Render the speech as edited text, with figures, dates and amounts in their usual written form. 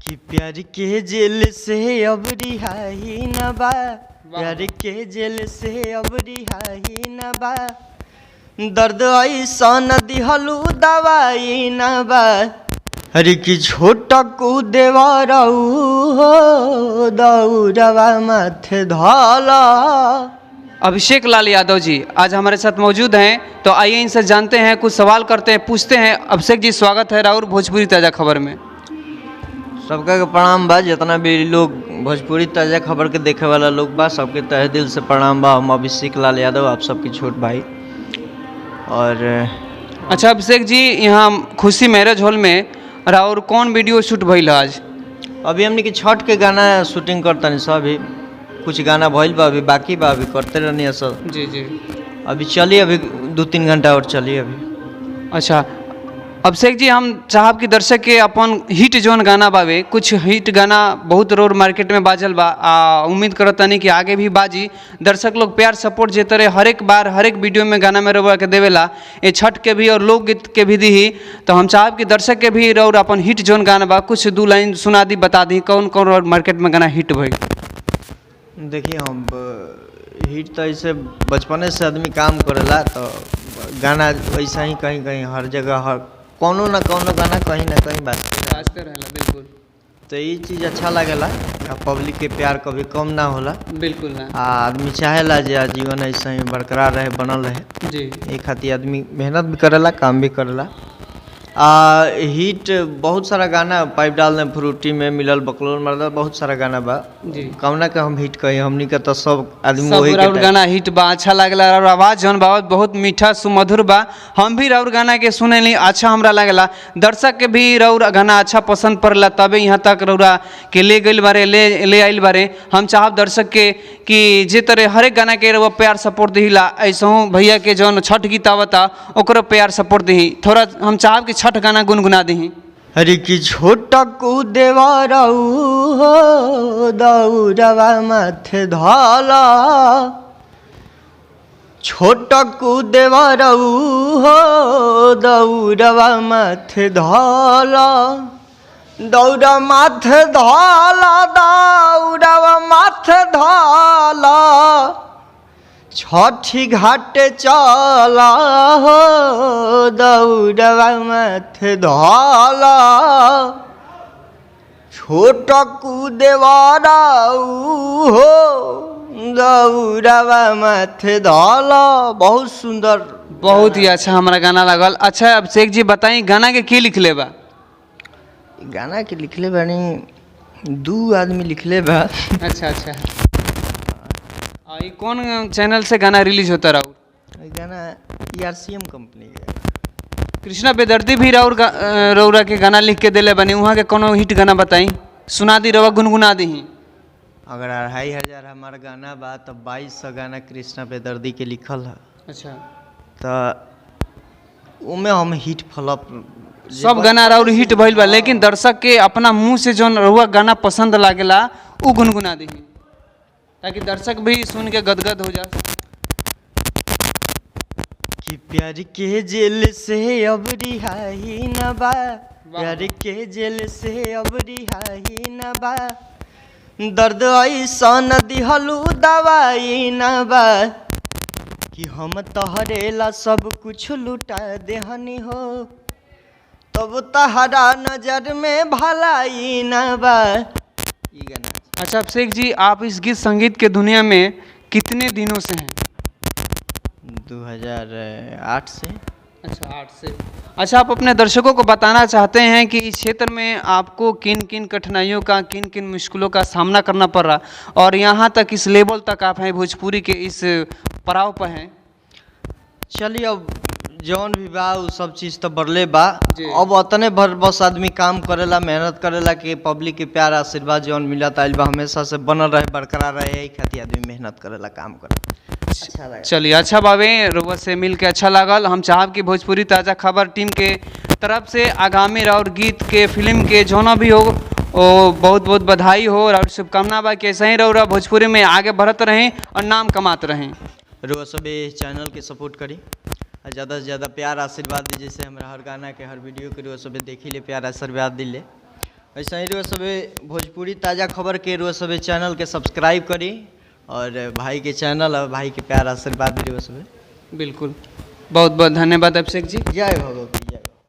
कि प्यार के जेल से अब रिहाई न बा, प्यार के जेल से अब रिहाई न बा, दर्द ऐसा न दिहलू दवाई न बा, अरे कि छोटा को देवरऊ हो दौड़वा माथे धाला। अभिषेक लाल यादव जी आज हमारे साथ मौजूद हैं, तो आइए इनसे जानते हैं, कुछ सवाल करते हैं, पूछते हैं। अभिषेक जी स्वागत है राउर भोजपुरी ताज़ा खबर में। सबका के प्रणाम बा, जितना भी लोग भोजपुरी ताज़ा खबर के देखे वाला लोग बा सबके तहे दिल से प्रणाम बा। हम अभिषेक लाल यादव, आप सबकी छोट भाई। और अच्छा अभिषेक जी, यहाँ खुशी मैरिज हॉल में राउर कौन वीडियो शूट भइल आज? अभी हमने की छठ के गाना शूटिंग करता नहीं सब, अभी कुछ गाना भइल बा, अभी बाकी बा, अभी करते रहनी सब। जी जी, अभी चलिए, अभी 2-3 घंटा और चलिए अभी। अच्छा अभिषेक जी, हम चाहब कि दर्शक के अपन हिट जोन गाना बावे, कुछ हिट गाना बहुत रोड मार्केट में बाजल बा, उम्मीद करतानी कि आगे भी बाजी। दर्शक लोग प्यार सपोर्ट जे तरह हर एक बार हर एक वीडियो में गाना में रउआ के देवेला, ये छठ के भी और लोकगीत के भी दी, तो हम चाहब कि दर्शक के भी रउआ अपन हिट जोन गाना बा कुछ 2 लाइन सुना दी, बता दी कौन कौन रोड मार्केट में गाना हिट भइल। देखिए, हम हिट तो ऐसे बचपने से आदमी काम करेला, तो गाना वैसा ही कहीं कहीं हर जगह हर कोनो ना कोनो गाना कहीं ना कहीं बाजते रहेला। बिल्कुल, तो ये चीज़ अच्छा लगेला। पब्लिक के प्यार कभी कम ना होला। बिल्कुल ना। आदमी चाहेला जे जीवन ऐसा ही बरकरार रहे, बनल रहे जी, एक खातिर आदमी मेहनत भी करेला, काम भी करेला। हिट बहुत सारा गाना, पाइप डाल दे फ्रूटी में मिलल बकलोल मरदा, बहुत सारा गाना बा जी। कौना के हम हिट कही, हमनी के तो सब आदमी सब वही के राउर गाना हिट बा, अच्छा लागला। और आवाज़ जौन बा बहुत मीठा सुमधुर बा, हम भी राउर गाना के सुनेली, अच्छा हमरा लागला। दर्शक के भी राउर गाना अच्छा पसंद पड़ला, तबे यहाँ तक रउरा के ले गइल बारे, ले आइल बारे। हम चाहब दर्शक के कि जे तरह हर एक गाना के रउआ प्यार सपोर्ट दिहिला, ऐसा भैया के जौन छठ गीत आवता ओकरो प्यार सपोर्ट दिही। थोड़ा हम चाहब कि छठ गाना गुनगुना दही। अरे कि छोटा को देवरऊ हो दौड़वा माथे धाला, छोटा को देवरऊ हो दौड़वा माथे धाला, दौड़ा माथे धाला, दौड़वा माथे धाला, छठी घाटे चला हो दौड़वा माथे धाला, छोटा को देवरऊ हो दौड़वा माथे धाला। बहुत सुंदर, बहुत ही अच्छा हमारा गाना लगल। अच्छा अभिषेक जी बताई, गाना के लिखले बा? गाना के लिखले बानी 2 आदमी लिखले बा। अच्छा अच्छा, ये कौन चैनल से गाना रिलीज होता राउर? गाना ERCM कंपनी के। कृष्णा बेदर्दी भी रउरा के गाना लिख के दिले बनी, वहाँ के कोनो हिट गाना बताई, सुना दी, रवा गुनगुना दी। अगर 2500 हमारा गाना बा तो 2200 गाना कृष्णा बेदर्दी के लिखल है। अच्छा, तो उमें हम हिट फ्लॉप सब गाना राउर हिट भइल बा, लेकिन दर्शक के अपना मुंह से जौन रउआ गाना पसंद लागेला उ गुनगुना दी, ताकि दर्शक भी सुन के गदगद हो जाए। कि प्यार के जेल से अब रिहाई न बा, प्यार के जेल से अब रिहाई न बा, दर्द ऐसा न दिहलू दवाई न बा, कि हम तहरेला सब कुछ लुटा देहनी हो, तब तहरा नजर में भलाई न बा। ई गाना। अच्छा अभिषेक जी, आप इस गीत संगीत के दुनिया में कितने दिनों से हैं? 2008 से। अच्छा, 8 से। अच्छा, आप अपने दर्शकों को बताना चाहते हैं कि इस क्षेत्र में आपको किन किन कठिनाइयों का, किन किन मुश्किलों का सामना करना पड़ रहा, और यहाँ तक इस लेवल तक आप हैं, भोजपुरी के इस पड़ाव पर हैं? चलिए, अब जौन भी बा उ सब चीज़ तो बढ़ले बा। जी। अब उतने भर बस आदमी काम करेला, मेहनत करेला कि पब्लिक के प्यार आशीर्वाद जौन मिलता आइल बा हमेशा से बनल रहे, बरकरार रहे, यही खातिर आदमी मेहनत करेला, काम करे। अच्छा लगा। चलिए, अच्छा बाबे, रउआ से मिल के अच्छा लागल। हम चाहब कि भोजपुरी ताज़ा खबर टीम के तरफ से आगामी राउर गीत के, फिल्म के जोना भी हो, वो बहुत बहुत बधाई हो और शुभकामना बा कि ऐसे ही रउरा भोजपुरी में आगे बढ़त रहें और नाम कमाते रहें। रउआ सब चैनल के सपोर्ट करी, ज़्यादा से ज़्यादा प्यार आशीर्वाद दी, जैसे हमारा हर गाना के, हर वीडियो के रउआ सब देखी ले, प्यार आशीर्वाद दिले। ऐसा ही रोज सबे भोजपुरी ताज़ा खबर के रोज सबे चैनल के सब्सक्राइब करी और भाई के चैनल और भाई के प्यार आशीर्वाद भी रोज सबे। बिल्कुल, बहुत बहुत धन्यवाद अभिषेक जी। जय भगवती।